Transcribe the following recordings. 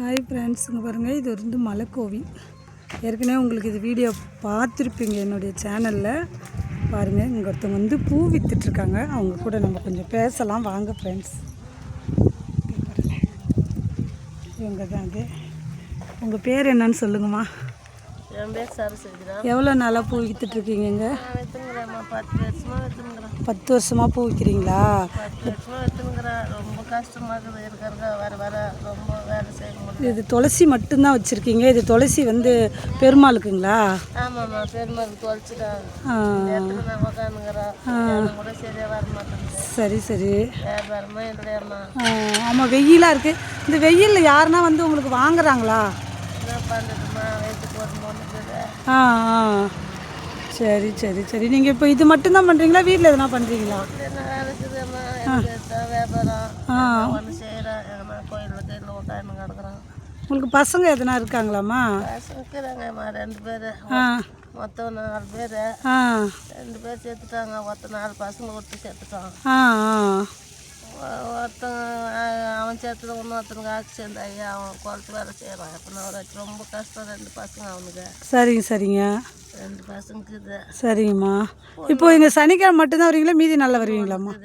Hi friends, இங்கே பாருங்கள், இது வந்து மலைக்கோவில். ஏற்கனவே உங்களுக்கு இது வீடியோ பார்த்துருப்பீங்க என்னுடைய சேனலில். பாருங்கள், இங்கே ஒருத்தவங்க வந்து பூ விற்றுட்ருக்காங்க. அவங்க கூட நம்ம கொஞ்சம் பேசலாம் வாங்க ஃப்ரெண்ட்ஸ். பாருங்கள், இவங்க தான் அது. உங்கள் பேர் என்னன்னு சொல்லுங்கம்மா. என் பேர் சரஸ்வதி. எவ்வளோ நாளாக பூ விற்றுட்ருக்கீங்க? 10 வருஷமாக பூ விற்கிறீங்களா? 10 வருஷமாக விற்றுங்கிறேன். ரொம்ப கஷ்டமாக இருக்குது இருக்கிறத. வர ரொம்ப வேலை செய்ய முடியும். இது துளசி மட்டும்தான் வச்சுருக்கீங்க. இது துளசி வந்து பெருமாளுக்குங்களா? ஆமாம்மா, பெருமாளுக்கு தொலைச்சிட்டாங்க. நான் உக்காந்துங்கிறேன் கூட சரியாக வர மாட்டேங்குது. சரி சரி. வியாபாரமாக இல்லையாம்மா. ஆமாம், வெயிலாக இருக்குது. இந்த வெயிலில் யாருன்னா வந்து உங்களுக்கு வாங்குறாங்களா? என்ன பண்ணுறதுமா, வயிற்றுக்கு ஒரு மொழிக்குது. ஆ ஆ, சரி சரி சரி. நீங்கள் இப்போ இது மட்டும்தான் பண்ணுறீங்களா? வீட்டில் எதுனா பண்ணுறீங்களா? என்ன வேலை இருக்குதும்மா, எனக்கு வியாபாரம் ஒன்று செய்கிறேன். எங்கன்னா கோயிலில் உட்காந்து கிடக்குறோம். உங்களுக்கு பசங்க எதனா இருக்காங்களாம்மா? பசங்க இருக்கிறாங்கம்மா, 2 பேர். மொத்தம் 4 பேர். 2 பேர் சேர்த்துட்டாங்க. மொத்தம் 4 பசங்க ஒருத்தர் சேர்த்துட்டான். ஒருத்தங்க அவன் சேர்த்துல இன்னொருத்தனுக்கு ஆக்சிடென்ட் ஆகி அவன் குளத்து வேலை செய்கிறான். இப்போ நான் ரொம்ப கஷ்டம். 2 பசங்க அவனுக்கு. சரிங்க சரிங்க. 2 பசங்களுக்கு இது. சரிங்கம்மா. இப்போ இங்கே சனிக்கிழமை மட்டும்தான் வரீங்களா? மீதி நாளில் வருவீங்களாம்மா?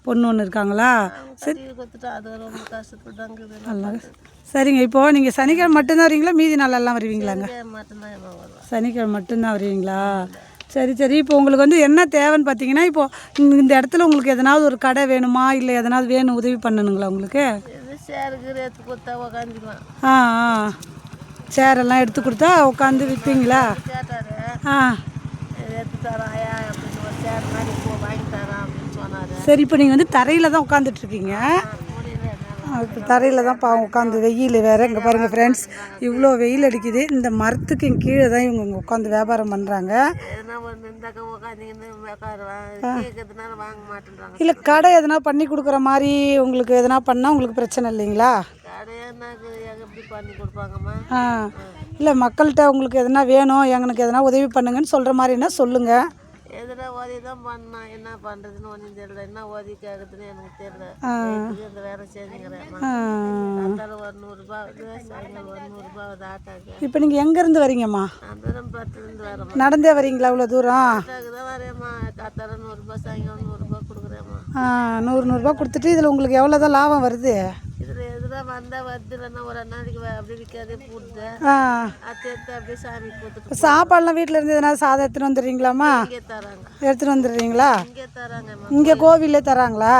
பொண்ணு ஒன்று இருக்காங்களா? சரி, கொடுத்துட்டா. அது ரொம்ப கஷ்டப்பட்டாங்க. நல்லா. சரிங்க. இப்போது நீங்கள் சனிக்கிழமை மட்டும்தான் வரீங்களா? மீதி நாளெல்லாம் வருவீங்களாங்க? மட்டும்தான் வருவேன். சனிக்கிழமை மட்டும்தான் வருவீங்களா? சரி சரி. இப்போ உங்களுக்கு வந்து என்ன தேவைன்னு பார்த்தீங்கன்னா, இப்போது இந்த இடத்துல உங்களுக்கு எதனாவது ஒரு கடை வேணுமா, இல்லை எதனாவது வேணும், உதவி பண்ணணுங்களா உங்களுக்கு? இது சேருக்கு எடுத்து கொடுத்தா உக்காந்துக்கலாம். ஆ ஆ, சேரெல்லாம் எடுத்து கொடுத்தா உட்காந்து விற்பீங்களா? கேட்டார், எடுத்து தரேன் ஐயா அப்படின்னு. ஒரு சேர் மாதிரி வாங்கி தரேன் அப்படின்னு சொன்னார். சரி, இப்போ நீங்கள் வந்து தரையில் தான் உட்காந்துட்ருக்கீங்க. இப்போ தரையில் தான் பாவம் உட்காந்து, வெயில் வேறு. இங்கே பாருங்கள் ஃப்ரெண்ட்ஸ், இவ்வளோ வெயில் அடிக்குது. இந்த மரத்துக்கு கீழே தான் இவங்க இங்கே உட்காந்து வியாபாரம் பண்ணுறாங்க. வாங்க மாட்டேன்றாங்க. இல்லை, கடை எதனா பண்ணி கொடுக்குற மாதிரி உங்களுக்கு எதனா பண்ணால் உங்களுக்கு பிரச்சனை இல்லைங்களா? எப்படி பண்ணி கொடுப்பாங்கம்மா? இல்லை, மக்கள்கிட்ட உங்களுக்கு எதனா வேணும், எங்களுக்கு எதனா உதவி பண்ணுங்கன்னு சொல்கிற மாதிரின்னா சொல்லுங்கள். எதுனா உதவி தான் பண்ணா, என்ன பண்ணுறதுன்னு ஒன்றும் தெரியல. என்ன உதவி கேட்குறதுன்னு எனக்கு தெரியல. இந்த வேலை செஞ்சுக்கிறேன். ஒரு 100 ரூபா சாயங்காலம் ஒரு 100 ரூபா ஆட்டாக்கு. இப்போ நீங்கள் எங்கேருந்து வரீங்கம்மா? பெரும்பட்டிலேருந்து வரேம்மா. நடந்தே வரீங்களா இவ்வளோ தூரம்? ஆட்டாக்கு தான் வரேம்மா. காத்தால 100 ரூபா, சாயங்காலம் 100 ரூபா கொடுக்குறேம்மா. 100 ரூபா கொடுத்துட்டு இதில் உங்களுக்கு எவ்வளோ தான் லாபம் வருது? இதில் எதுனா வந்தால் வருது, இல்லைன்னா ஒரு நாளைக்கு அப்படியே விற்காதே போடுது. அதை எடுத்து அப்படியே சாமி கொடுத்துட்டு. சாப்பாடுலாம் வீட்டில் இருந்து எதனா சாதம் எடுத்துகிட்டு வந்துடுறீங்களாம்மா? இங்கே தராங்க. எடுத்துகிட்டு வந்துடுறீங்களா? இங்கே தராங்கம்மா. இங்கே கோவிலே தராங்களா?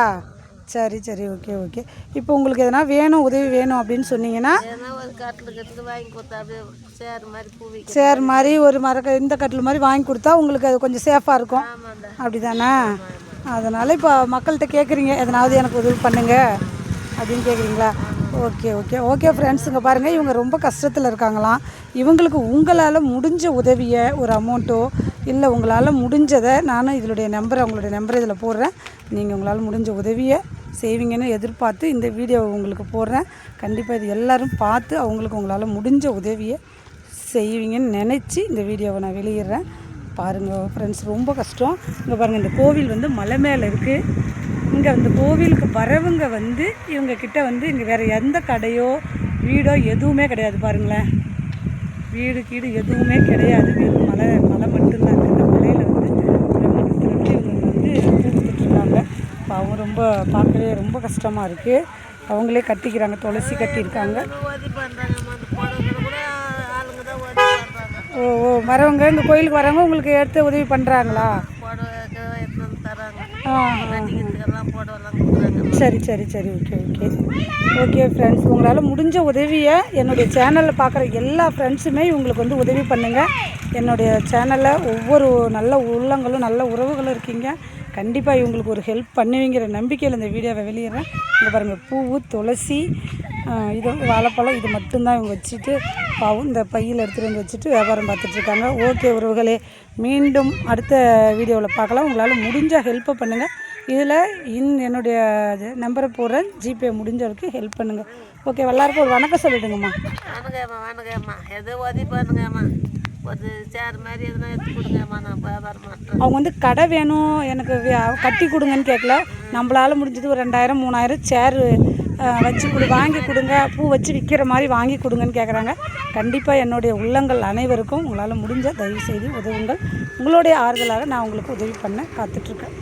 சரி சரி, ஓகே ஓகே. இப்போ உங்களுக்கு எதனா வேணும், உதவி வேணும் அப்படின்னு சொன்னீங்கன்னா, ஏன்னா ஒரு கட்டில் வாங்கி கொடுத்தா அப்படியே சேர் மாதிரி பூவி சேர் மாதிரி ஒரு இந்த கட்டில் மாதிரி வாங்கி கொடுத்தா உங்களுக்கு அது கொஞ்சம் சேஃபாக இருக்கும். அப்படி தானே? அதனால் இப்போ மக்கள்கிட்ட கேட்குறீங்க, எதனாவது எனக்கு உதவி பண்ணுங்க அப்படின்னு கேட்குறீங்களா? ஓகே ஓகே ஓகே ஃப்ரெண்ட்ஸ், இங்கே பாருங்கள், இவங்க ரொம்ப கஷ்டத்தில் இருக்காங்களாம். இவங்களுக்கு உங்களால் முடிஞ்ச உதவியை, ஒரு அமௌண்ட்டோ இல்லை உங்களால் முடிஞ்சதை, நானும் இதனுடைய நம்பரை, அவங்களுடைய நம்பரை இதில் போடுறேன். நீங்கள் உங்களால் முடிஞ்ச உதவியை செய்வீங்கன்னு எதிர்பார்த்து இந்த வீடியோவை உங்களுக்கு போடுறேன். கண்டிப்பாக இது எல்லோரும் பார்த்து அவங்களுக்கு உங்களால் முடிஞ்ச உதவியை செய்வீங்கன்னு நினச்சி இந்த வீடியோவை நான் வெளியிடுறேன். பாருங்கள் ஃப்ரெண்ட்ஸ், ரொம்ப கஷ்டம். இங்கே பாருங்கள், இந்த கோவில் வந்து மலை மேலே இருக்குது. இங்கே அந்த கோவிலுக்கு வரவங்க வந்து இவங்கக்கிட்ட வந்து இங்கே வேறு எந்த கடையோ வீடோ எதுவுமே கிடையாது. பாருங்களேன், வீடு கீடு எதுவுமே கிடையாது. வெறும் மலை மட்டும்தான் இருக்குது. இந்த மலையில் வந்து பிரம்மபுரத்துலேருந்து இவங்க வந்து கொடுத்துட்ருக்காங்க. இப்போ அவங்க ரொம்ப பார்க்கவே ரொம்ப கஷ்டமாக இருக்குது. அவங்களே கட்டிக்கிறாங்க, துளசி கட்டியிருக்காங்க. ஓ ஓ, வரவங்க இங்கே கோயிலுக்கு வரவங்க உங்களுக்கு எடுத்து உதவி பண்ணுறாங்களா? சரி சரி சரி, ஓகே ஓகே ஓகே ஃப்ரெண்ட்ஸ், உங்களால் முடிஞ்ச உதவியை என்னுடைய சேனலில் பார்க்குற எல்லா ஃப்ரெண்ட்ஸுமே இவங்களுக்கு வந்து உதவி பண்ணுங்கள். என்னுடைய சேனலில் ஒவ்வொரு நல்ல உள்ளங்களும் நல்ல உறவுகளும் இருக்கீங்க. கண்டிப்பாக இவங்களுக்கு ஒரு ஹெல்ப் பண்ணுவீங்கிற நம்பிக்கையில் இந்த வீடியோவை வெளியிடுறேன். இங்கே பாருங்கள், பூவு, துளசி, இது வாழைப்பழம், இது மட்டும்தான் இவங்க வச்சுட்டு பாவும் இந்த பையில் எடுத்துகிட்டு வந்து வச்சுட்டு வியாபாரம் பார்த்துட்ருக்காங்க. ஓகே உறவுகளே, மீண்டும் அடுத்த வீடியோவில் பார்க்கலாம். உங்களால் முடிஞ்ச ஹெல்ப்பை பண்ணுங்கள். இதில் என்னுடைய நம்பரை போடுறேன். ஜிபே முடிஞ்சவருக்கு ஹெல்ப் பண்ணுங்கள். ஓகே, எல்லாருக்கும் ஒரு வணக்கம் சொல்லிவிடுங்கம்மா. வணக்கம்மா. எதோ உதவி பண்ணுங்கம்மா. ஒரு சேர் மாதிரி எதுனா எடுத்து கொடுங்கம்மா. நான் வியாபாரம் பண்ணுறேன். அவங்க வந்து கடை வேணும், எனக்கு கட்டி கொடுங்கன்னு கேட்கல. நம்மளால் முடிஞ்சது ஒரு 2000 3000 சேர் வாங்கி கொடுங்க, பூ வச்சு விற்கிற மாதிரி வாங்கி கொடுங்கன்னு கேட்குறாங்க. கண்டிப்பாக என்னுடைய உள்ளங்கள் அனைவருக்கும் உங்களால் முடிஞ்ச தயவு செய்து உதவுங்கள். உங்களுடைய ஆறுதலாக நான் உங்களுக்கு உதவி பண்ண காத்துட்ருக்கேன்.